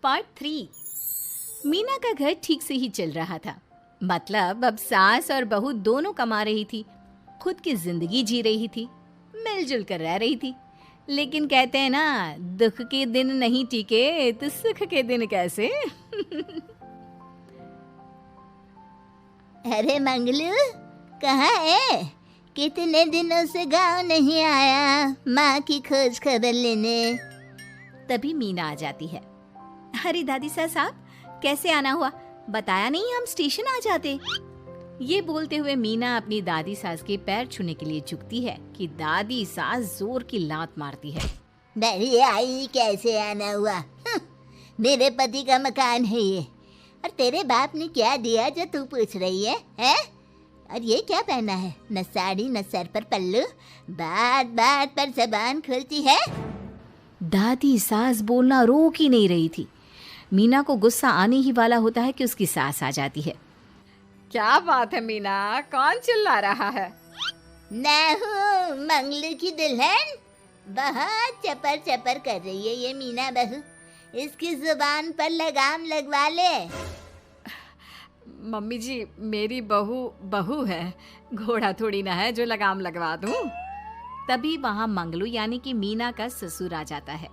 Part 3। Meena का घर ठीक से ही चल रहा था। मतलब अब सास और बहू दोनों कमा रही थी, खुद की जिंदगी जी रही थी, मिलजुल कर रह रही थी। लेकिन कहते हैं ना, दुख के दिन नहीं टिके तो सुख के दिन कैसे। अरे मंगलू, कहाँ है? कितने दिनों से गांव नहीं आया माँ की खोज खबर लेने। तभी मीना आ जाती है। अरे दादी साहब, कैसे आना हुआ? बताया नहीं हम स्टेशन आ जाते। ये बोलते हुए मीना अपनी दादी सास के पैर छूने के लिए झुकती है कि दादी सास जोर की लात मारती है। बड़ी आई, कैसे आना हुआ? मेरे पति का मकान है ये। और तेरे बाप ने क्या दिया जो तू पूछ रही है, हैं? और ये क्या पहना है? न साड़ी न सर पर पल्लू, बात बात पर जबान खुलती है। दादी सास बोलना रोक ही नहीं रही थी। मीना को गुस्सा आने ही वाला होता है कि उसकी सास आ जाती है। क्या बात है मीना, कौन चिल्ला रहा है? मैं हूँ मंगलू की दुल्हन। बहुत चपर चपर कर रही है ये मीना बहू। इसकी जुबान पर लगाम लगवा ले। मम्मी जी, मेरी बहू है, घोड़ा थोड़ी ना है जो लगाम लगवा दूं। तभी वहां मंगलू यानी कि मीना का ससुर आ जाता है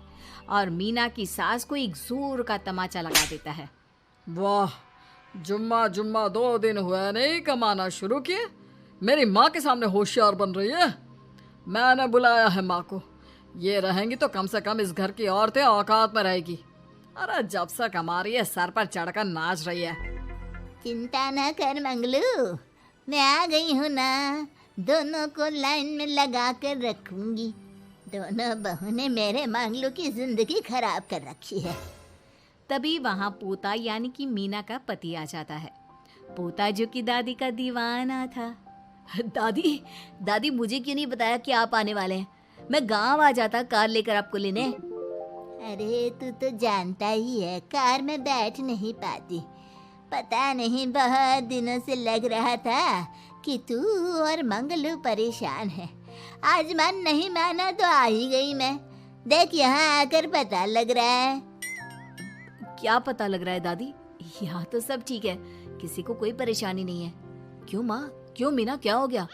और मीना की सास को एक जोर का तमाचा लगा देता है। वाह, जुम्मा 2 दिन हुए नहीं कमाना शुरू किए, मेरी माँ के सामने होशियार बन रही है। मैंने बुलाया है माँ को, ये रहेंगी तो कम से कम इस घर की औरतें औकात में रहेगी। अरे जब से कमा रही है सर पर चढ़कर नाच रही है। चिंता न कर मंगलू, मैं आ गई हूँ ना। दोनों को लाइन में लगा कर रखूंगी। दोनों बहू ने मेरे मंगलू की जिंदगी खराब कर रखी है। तभी वहां पोता यानी कि मीना का पति आ जाता है। पोता जो कि दादी का दीवाना था। दादी मुझे क्यों नहीं बताया कि आप आने वाले हैं? मैं गांव आ जाता कार लेकर आपको लेने। अरे तू तो जानता ही है, कार में बैठ नहीं पाती। पता नहीं, बहुत दिनों से लग रहा था कि तू और मंगलू परेशान है। आज मन नहीं माना तो आ ही गई मैं। देख, यहाँ आकर पता लग रहा है। क्या पता लग रहा है दादी? यहाँ तो सब ठीक है, किसी को कोई परेशानी नहीं है। क्यों माँ, क्यों मीना, क्या हो गया?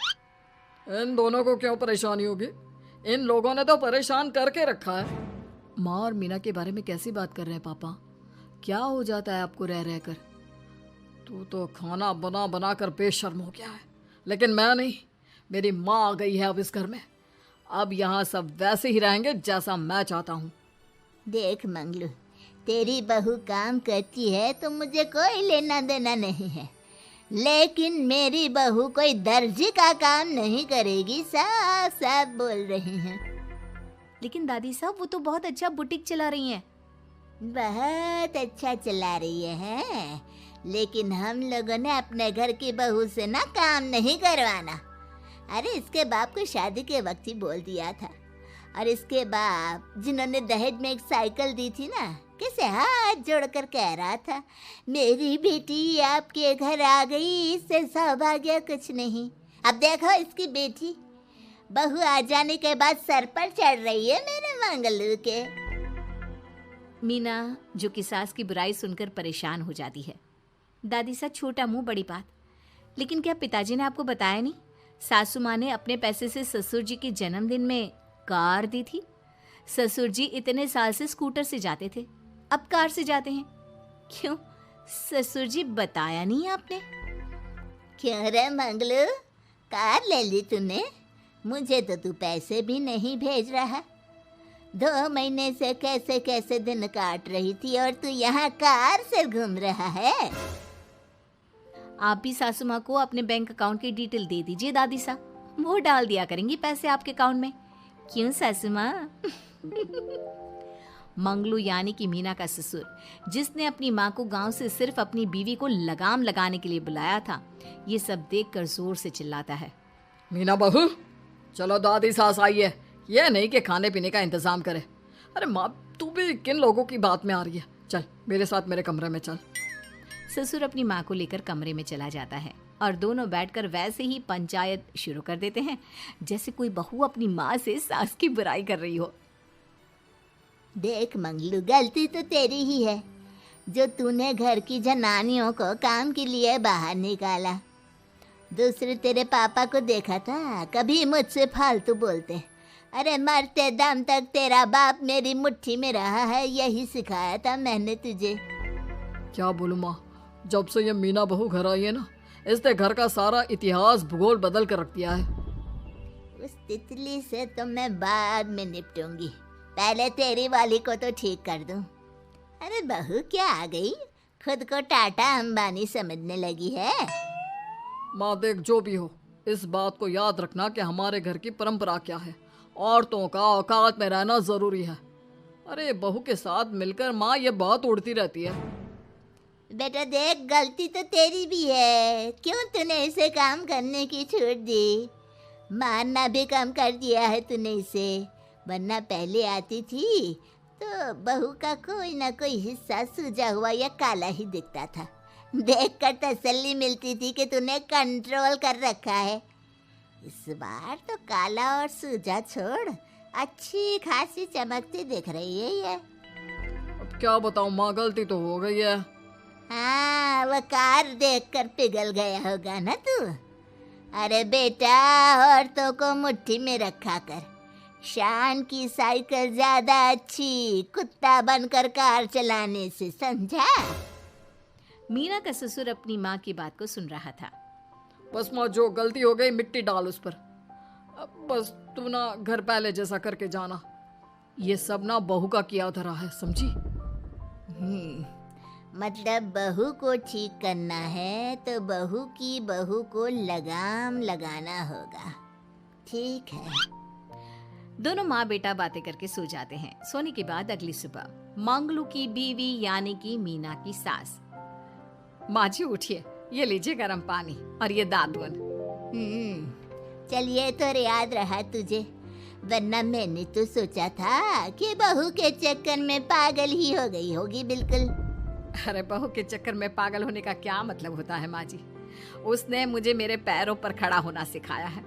इन दोनों को क्यों परेशानी होगी? इन लोगों ने तो परेशान करके रखा है। माँ और मीना के बारे में कैसी बात कर रहे हैं पापा? क्या हो जाता है आपको रह रहकर? तू तो खाना बना बना कर बेशर्म हो गया है, लेकिन मैं नहीं। मेरी माँ आ गई है अब इस घर में। अब यहाँ सब वैसे ही रहेंगे जैसा मैं चाहता हूँ। देख मंगलू, तेरी बहू काम करती है तो मुझे कोई लेना देना नहीं है, लेकिन मेरी बहू कोई दर्जी का काम नहीं करेगी, साफ साफ बोल रही हैं। लेकिन दादी साहब, वो तो बहुत अच्छा बुटीक चला रही हैं। बहुत अच्छा चला रही है, लेकिन हम लोगों ने अपने घर की बहू से ना काम नहीं करवाना। अरे इसके बाप को शादी के वक्त ही बोल दिया था। और इसके बाप जिन्होंने दहेज में एक साइकिल दी थी ना, कैसे हाथ जोड़कर कह रहा था, मेरी बेटी आपके घर आ गई, इससे सौभाग्य कुछ नहीं। अब देखो इसकी बेटी, बहू आ जाने के बाद सर पर चढ़ रही है मेरे मंगलू के। मीना जो कि सास की बुराई सुनकर परेशान हो जाती है। दादी सा छोटा मुंह बड़ी बात। लेकिन क्या पिताजी ने आपको बताया नहीं? सासू माँ ने अपने पैसे से ससुर जी के जन्मदिन में कार दी थी। ससुर जी इतने साल से स्कूटर से जाते थे, अब कार से जाते हैं। क्यों ससुर जी, बताया नहीं आपने? क्यों रे मंगलू, कार ले ली तूने? मुझे तो तू पैसे भी नहीं भेज रहा। 2 महीने से कैसे कैसे दिन काट रही थी और तू यहाँ कार से घूम रहा है। आप भी सासू माँ को अपने बैंक अकाउंट की डिटेल दे दीजिए दादी साहब, वो डाल दिया करेंगी पैसे आपके अकाउंट में। क्यों सासू माँ? मंगलू यानी कि मीना का ससुर, जिसने अपनी माँ को गांव से सिर्फ अपनी बीवी को लगाम लगाने के लिए बुलाया था, ये सब देखकर जोर से चिल्लाता है। मीना बहू, चलो दादी सास आई है, ये नहीं कि खाने पीने का इंतजाम करे। अरे माँ, तू भी किन लोगों की बात में आ रही है? चल मेरे साथ मेरे कमरे में चल। ससुर अपनी माँ को लेकर कमरे में चला जाता है और दोनों बैठकर वैसे ही पंचायत शुरू कर देते हैं जैसे कोई बहू अपनी माँ से सास की बुराई कर रही हो। देख मंगलू, गलती तो तेरी ही है, जो तूने घर की जनानियों को काम के लिए बाहर निकाला। दूसरे तेरे पापा को देखा था, कभी मुझसे फालतू बोलते। अरे मरते दम तक तेरा बाप मेरी मुट्ठी में रहा है, यही सिखाया था मैंने तुझे। क्या बोलूं माँ, जब से ये मीना बहू घर आई है ना, इसने घर का सारा इतिहास भूगोल बदल कर रख दिया है। उस तितली से तो मैं बाद में निपटूंगी, पहले तेरी वाली को तो ठीक कर दूं। अरे बहू क्या आ गई, खुद को टाटा अंबानी समझने लगी है। माँ देख, जो भी हो, इस बात को याद रखना कि हमारे घर की परंपरा क्या है। औरतों का औकात में रहना जरूरी है। अरे बहू के साथ मिलकर माँ ये बात उड़ती रहती है। बेटा देख, गलती तो तेरी भी है, क्यों तूने इसे काम करने की छूट दी। मारना भी कम कर दिया है तूने इसे, वरना पहले आती थी तो बहू का कोई ना कोई हिस्सा सूजा हुआ या काला ही दिखता था। देखकर तसल्ली मिलती थी कि तूने कंट्रोल कर रखा है। इस बार तो काला और सूजा छोड़, अच्छी खासी चमकती दिख रही है ये। अब क्या बताऊं माँ, गलती तो हो गई है। हाँ, वो कार देखकर पिघल गया होगा ना तू। अरे बेटा, औरतों को मुट्ठी में रखा कर। शान की साइकिल ज्यादा अच्छी कुत्ता बनकर कार चलाने से, समझा। मीना का ससुर अपनी माँ की बात को सुन रहा था। बस माँ, जो गलती हो गई मिट्टी डाल उस पर। अब बस तू ना घर पहले जैसा करके जाना। ये सब ना बहू का किया धरा है, समझी। मतलब बहू को ठीक करना है तो बहू की बहू को लगाम लगाना होगा, ठीक है। दोनों माँ बेटा बातें करके सो जाते हैं। सोने के बाद अगली सुबह मंगलू की बीवी यानी कि मीना की सास, माँ जी उठिए, ये लीजिए गर्म पानी और ये दादुन। चलिए तो याद रहा तुझे, वरना मैंने तो सोचा था कि बहू के चक्कर में पागल ही हो गई होगी बिल्कुल। अरे बहू के चक्कर में पागल होने का क्या मतलब होता है माँ जी। उसने मुझे मेरे पैरों पर खड़ा होना सिखाया है।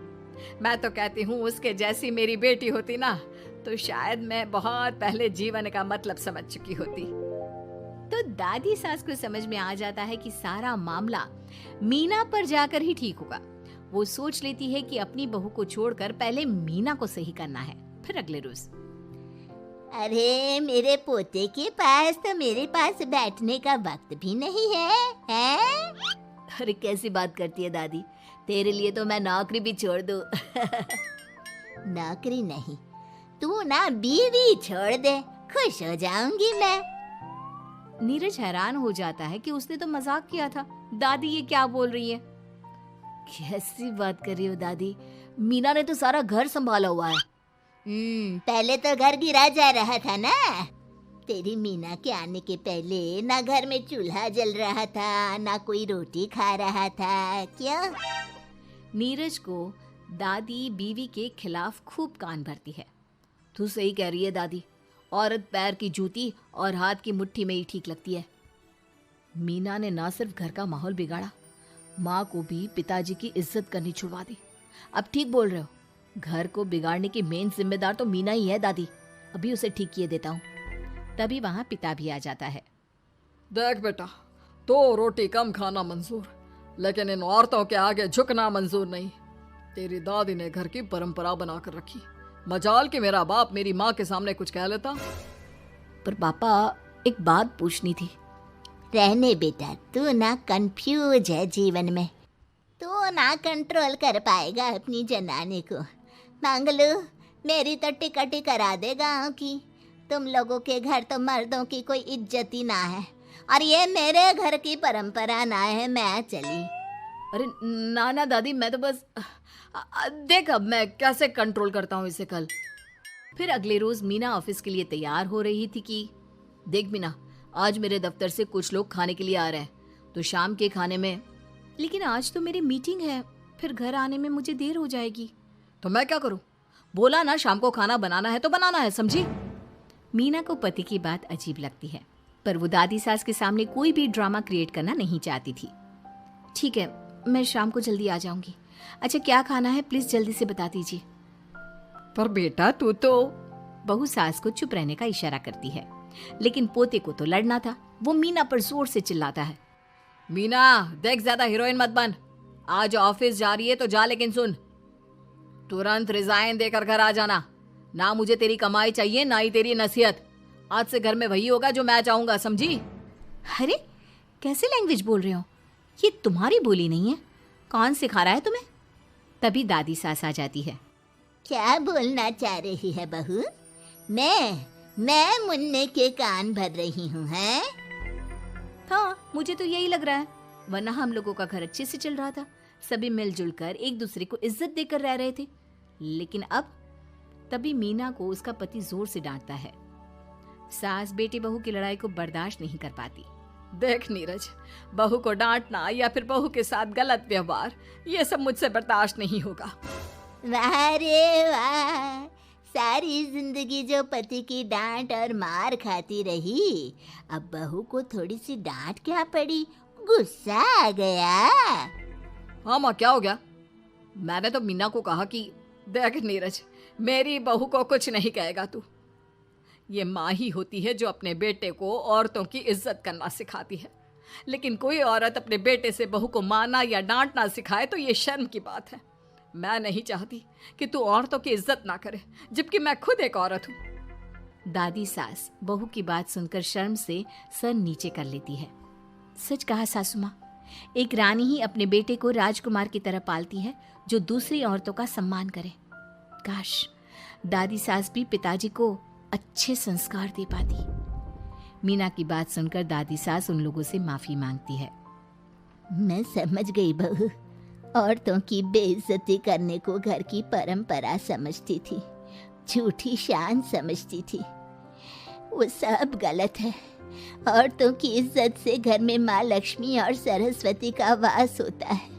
मैं तो कहती हूँ उसके जैसी मेरी बेटी होती ना तो शायद मैं बहुत पहले जीवन का मतलब समझ चुकी होती। तो दादी सास को समझ में आ जाता है कि सारा मामला मीना पर जाकर ही ठीक होगा। वो सोच लेती है कि अपनी बहू को छोड़कर पहले मीना को सही करना है। फिर अगले रोज, अरे मेरे पोते के पास तो मेरे पास बैठने का वक्त भी नहीं है, हैं? अरे कैसी बात करती है दादी, तेरे लिए तो मैं नौकरी भी छोड़ दूं। नौकरी नहीं, तू ना बीवी छोड़ दे, खुश हो जाऊंगी मैं। नीरज हैरान हो जाता है कि उसने तो मजाक किया था। दादी ये क्या बोल रही है? कैसी बात कर रही हो दादी, मीना ने तो सारा घर संभाला हुआ है। पहले तो घर गिरा जा रहा था ना। तेरी मीना के आने के पहले ना घर में चूल्हा जल रहा था, ना कोई रोटी खा रहा था, क्यों? नीरज को दादी बीवी के खिलाफ खूब कान भरती है। तू सही कह रही है दादी, औरत पैर की जूती और हाथ की मुट्ठी में ही ठीक लगती है। मीना ने ना सिर्फ घर का माहौल बिगाड़ा, माँ को भी पिताजी की इज्जत करनी छुड़वा दी। अब ठीक बोल रहे हो, घर को बिगाड़ने की मेन जिम्मेदार तो मीना ही है दादी। अभी उसे ठीक किए देता हूँ। तभी वहाँ पिता भी आ जाता है। देख बेटा, तो रोटी कम खाना मंजूर, लेकिन इन औरतों के आगे झुकना मंजूर नहीं। तेरी दादी ने घर की परंपरा बनाकर रखी, मजाल कि मेरा बाप मेरी माँ के सामने कुछ कह लेता। पर पापा एक बात पूछनी थी। रहने बेटा, तू ना कंफ्यूज है जीवन में, तू ना कंट्रोल कर पाएगा अपनी जनानी को। मंगलू, मेरी तो टिकट ही करा दे गाँव की। तुम लोगों के घर तो मर्दों की कोई इज्जत ही ना है, और ये मेरे घर की परंपरा ना है, मैं चली। अरे ना ना दादी, मैं तो बस देख अब मैं कैसे कंट्रोल करता हूँ इसे कल। फिर अगले रोज मीना ऑफिस के लिए तैयार हो रही थी कि देख मीना, आज मेरे दफ्तर से कुछ लोग खाने के लिए आ रहे हैं, तो शाम के खाने में। लेकिन आज तो मेरी मीटिंग है, फिर घर आने में मुझे देर हो जाएगी। तो मैं क्या करूं? बोला ना शाम को खाना बनाना है तो बनाना है, समझी। मीना को पति की बात अजीब लगती है, पर वो दादी सास के सामने कोई भी ड्रामा क्रिएट करना नहीं चाहती थी। ठीक है, मैं शाम को जल्दी आ जाऊंगी। अच्छा क्या खाना है प्लीज जल्दी से बता दीजिए। पर बेटा तू तो। बहू सास को चुप रहने का इशारा करती है। लेकिन पोते को तो लड़ना था। वो मीना पर जोर से चिल्लाता है, मीना देख, ज्यादा हीरोइन मत बन। आज ऑफिस जा रही है तो जा, लेकिन सुन, तुरंत रिजाइन देकर घर आ जाना। ना मुझे तेरी कमाई चाहिए, ना ही तेरी नसीहत। आज से घर में वही होगा जो मैं चाहूंगा, समझी? अरे कैसे लैंग्वेज बोल रहे हो? ये तुम्हारी बोली नहीं है। कौन सिखा रहा है तुम्हें? तभी दादी सास आ जाती है। क्या बोलना चाह रही है बहू? मैं मुन्ने के कान भर रही हूँ, हैं? हाँ, मुझे तो यही लग रहा है, वरना हम लोगों का घर अच्छे से चल रहा था। सभी मिलजुल कर एक दूसरे को इज्जत देकर रह रहे थे। लेकिन अब तभी मीना को उसका पति जोर से डांटता है। सास बेटी बहू की लड़ाई को बर्दाश्त नहीं कर पाती। देख नीरज, बहू को डांटना या फिर बहू के साथ गलत व्यवहार, ये सब मुझसे बर्दाश्त नहीं होगा। वाह रे वाह, सारी जिंदगी जो पति की डांट और मार खाती रही, अब बहू को थोड़ी सी डांट क्या पड़ी, गुस्सा आ गया। हाँ माँ, क्या हो गया? मैंने तो मीना को कहा कि देख नीरज, मेरी बहू को कुछ नहीं कहेगा तू। ये माँ ही होती है जो अपने बेटे को औरतों की इज्जत करना सिखाती है। लेकिन कोई औरत अपने बेटे से बहू को मारना या डांटना सिखाए तो ये शर्म की बात है। मैं नहीं चाहती कि तू औरतों की इज्जत ना करे, जबकि मैं खुद एक औरत हूँ। दादी सास बहू की बात सुनकर शर्म से सर नीचे कर लेती है। सच कहा सासू माँ, एक रानी ही अपने बेटे को राजकुमार की तरह पालती है, जो दूसरी औरतों का सम्मान करे। काश दादी सास भी पिताजी को अच्छे संस्कार दे पाती। मीना की बात सुनकर दादी सास उन लोगों से माफी मांगती है। मैं समझ गई बहू, औरतों की बेइज्जती करने को घर की परंपरा समझती थी, झूठी शान समझती थी। वो सब गलत है। औरतों की इज्जत से घर में माँ लक्ष्मी और सरस्वती का वास होता है।